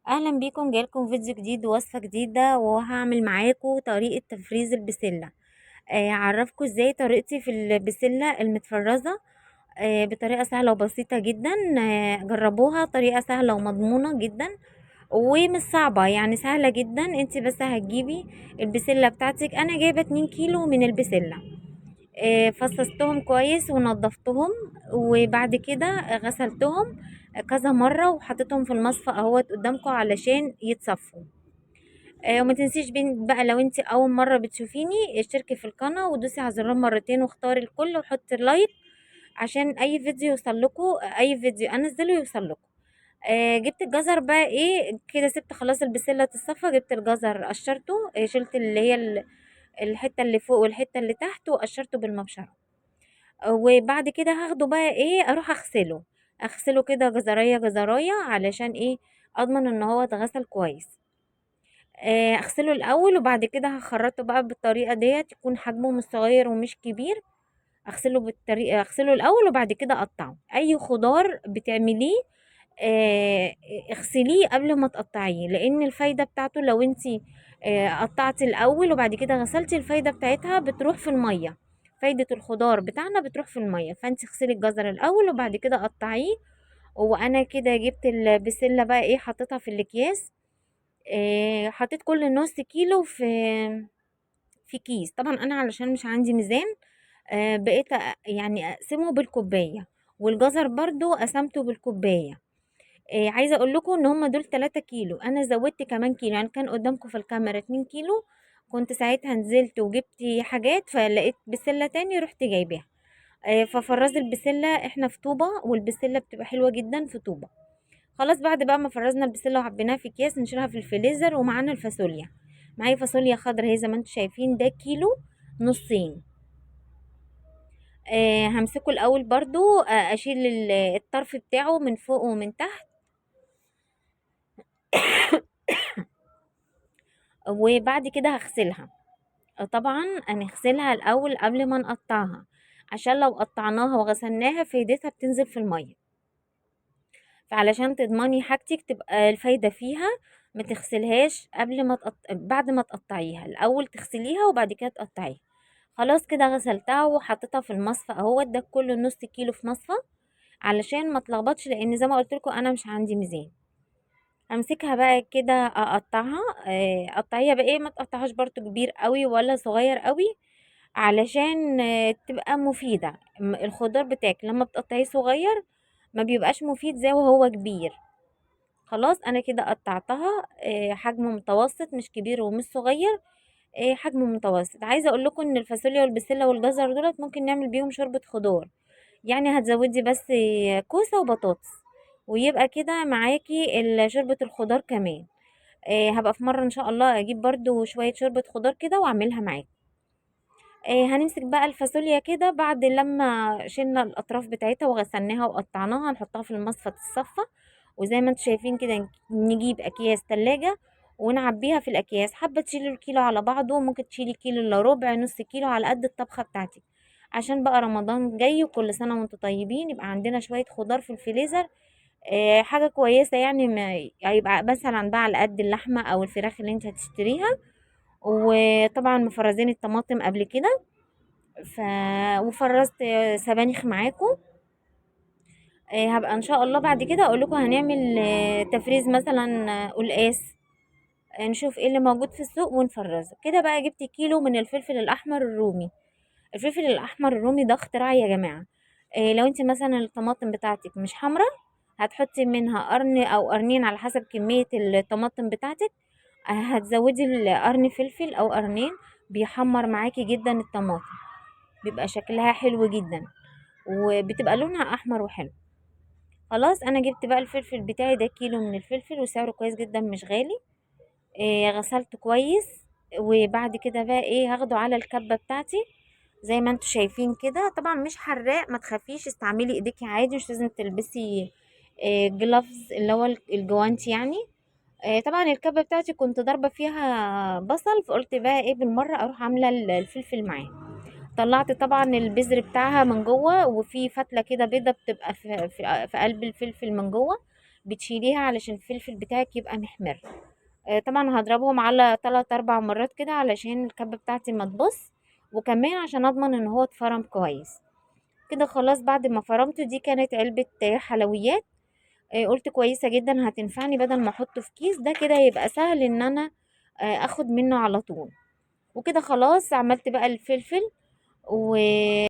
اهلا بيكم، جايلكم فيديو جديد ووصفة جديدة، وهعمل معاكم طريقة تفريز البسلة. اعرفكم ازاي طريقتي في البسلة المتفرزة. بطريقة سهلة وبسيطة جدا. جربوها، طريقة سهلة ومضمونة جدا ومش صعبة، يعني سهلة جدا. انت بس هتجيبي البسلة بتاعتك. انا جايبة 2 كيلو من البسلة. فصصتهم كويس ونضفتهم، وبعد كده غسلتهم كذا مرة وحطيتهم في المصفى اهوت قدامكم علشان يتصفوا. وما تنسيش بقى، لو انت اول مرة بتشوفيني اشتركي في القناة ودوسي على الزرار مرتين واختاري الكل وحطي لايك عشان اي فيديو يوصل لكم، اي فيديو انزله يوصل لكم. جبت الجزر بقى ايه كده، سبت خلاص البسلة تتصفى، جبت الجزر قشرته، شلت اللي هي الحتة اللي فوق والحتة اللي تحت وقشرته بالمبشرة. وبعد كده هاخده بقى ايه، اروح اغسله كده جزرايه جزرايه علشان ايه، اضمن ان هو اتغسل كويس. اغسله الاول وبعد كده هخرطه بقى بالطريقه ديت، يكون حجمه مش صغير ومش كبير. اغسله الاول وبعد كده اقطعه. اي خضار بتعمليه آه، اغسليه قبل ما تقطعيه، لان الفايده بتاعته لو انتي قطعتي الاول وبعد كده غسلتي، الفايده بتاعتها بتروح في الميه. فايده الخضار بتاعنا بتروح في الميه، فانتي اغسلي الجزر الاول وبعد كده قطعيه. وانا كده جبت البسله بقى ايه، حطيتها في الاكياس. حطيت كل نص كيلو في كيس. طبعا انا علشان مش عندي ميزان، بقيت يعني اقسمه بالكوبايه، والجزر برضو قسمته بالكوبايه. عايزه اقول لكم ان هم دول 3 كيلو، انا زودت كمان كيلو، يعني كان قدامكم في الكاميرا 2 كيلو. كنت ساعتها نزلت وجبت حاجات فلقيت بسله تاني رحت جايباها. ففرز البسله، احنا في طوبه والبسله بتبقى حلوه جدا في طوبه. خلاص بعد بقى ما فرزنا البسله وعبيناها في اكياس، نشيلها في الفريزر. ومعانا الفاصوليا، معايا فاصوليا خضرا اهي زي ما انتم شايفين، ده كيلو نصين. همسكه الاول برضو، اشيل الطرف بتاعه من فوق ومن تحت. وبعد كده هغسلها. طبعا هنغسلها الاول قبل ما نقطعها، عشان لو قطعناها وغسلناها فايدتها بتنزل في الميه. فعلشان تضمني حاجتك تبقى الفايده فيها، ما تغسلهاش قبل ما بعد ما تقطعيها، الاول تغسليها وبعد كده تقطعيها. خلاص كده غسلتها وحطيتها في المصفى اهو، ده كله نص كيلو في مصفى علشان ما تلخبطش، لان زي ما قلت لكم انا مش عندي ميزان. امسكها بقى كده اقطعها. قطعيها بقى ايه، ما تقطعهاش برضو كبير قوي ولا صغير قوي، علشان تبقى مفيدة. الخضار بتاعك لما بتقطعيه صغير ما بيبقاش مفيد زي وهو كبير. خلاص انا كده قطعتها حجم متوسط، مش كبير ومش صغير، حجم متوسط. عايزه اقول لكم ان الفاصوليا والبسله والجزر دولت ممكن نعمل بيهم شوربه خضار، يعني هتزودي بس كوسه وبطاطس ويبقى كده معاكي شوربه الخضار كمان. هبقى في مره ان شاء الله اجيب برضو شويه شوربه خضار كده واعملها معاكي. هنمسك بقى الفاصوليا كده بعد لما شلنا الاطراف بتاعتها وغسلناها وقطعناها، نحطها في المصفى تتصفى. وزي ما انتم شايفين كده نجيب اكياس تلاجة ونعبيها في الاكياس. حابه تشيلي الكيلو على بعضه ممكن تشيلي كيلو الا ربع، نص كيلو على قد الطبخه بتاعتك، عشان بقى رمضان جاي وكل سنه وانتم طيبين، يبقى عندنا شويه خضار في الفريزر. حاجه كويسه يعني، ما يبقى مثلا بقى على قد اللحمه او الفراخ اللي انت هتشتريها. وطبعا مفرزين الطماطم قبل كده، ف وفرزت سبانخ معاكم. هبقى ان شاء الله بعد كده اقول لكم هنعمل تفريز مثلا قلقاس. نشوف ايه اللي موجود في السوق ونفرزه كده. بقى جبت كيلو من الفلفل الاحمر الرومي. الفلفل الاحمر الرومي ده اختراع يا جماعه. لو انت مثلا الطماطم بتاعتك مش حمرا، هتحطي منها قرن او قرنين على حسب كميه الطماطم بتاعتك. هتزودي القرن فلفل او قرنين، بيحمر معاكي جدا الطماطم، بيبقى شكلها حلو جدا وبتبقى لونها احمر وحلو. خلاص انا جبت بقى الفلفل بتاعي، ده كيلو من الفلفل وسعره كويس جدا مش غالي. غسلته كويس. وبعد كده بقى ايه، هاخده على الكبة بتاعتي زي ما انتوا شايفين كده. طبعا مش حراق، ما تخافيش، استعملي ايديكي عادي، مش لازم تلبسي جلافز اللي هو الجوانتي يعني. طبعا الكبة بتاعتي كنت ضاربة فيها بصل، فقلت بقى ايه بالمرة اروح عاملة الفلفل معاه. طلعت طبعا البذر بتاعها من جوه، وفي فتله كده بيضه بتبقى في قلب الفلفل من جوه. بتشيليها علشان الفلفل بتاعك يبقى محمر. طبعا هضربهم على 3 4 مرات كده علشان الكبة بتاعتي ما تبص، وكمان عشان اضمن ان هو اتفرم كويس. كده خلاص بعد ما فرمته، دي كانت علبة حلويات. قلت كويسة جدا هتنفعني، بدل ما احطه في كيس ده كده يبقى سهل ان انا اخد منه على طول. وكده خلاص عملت بقى الفلفل و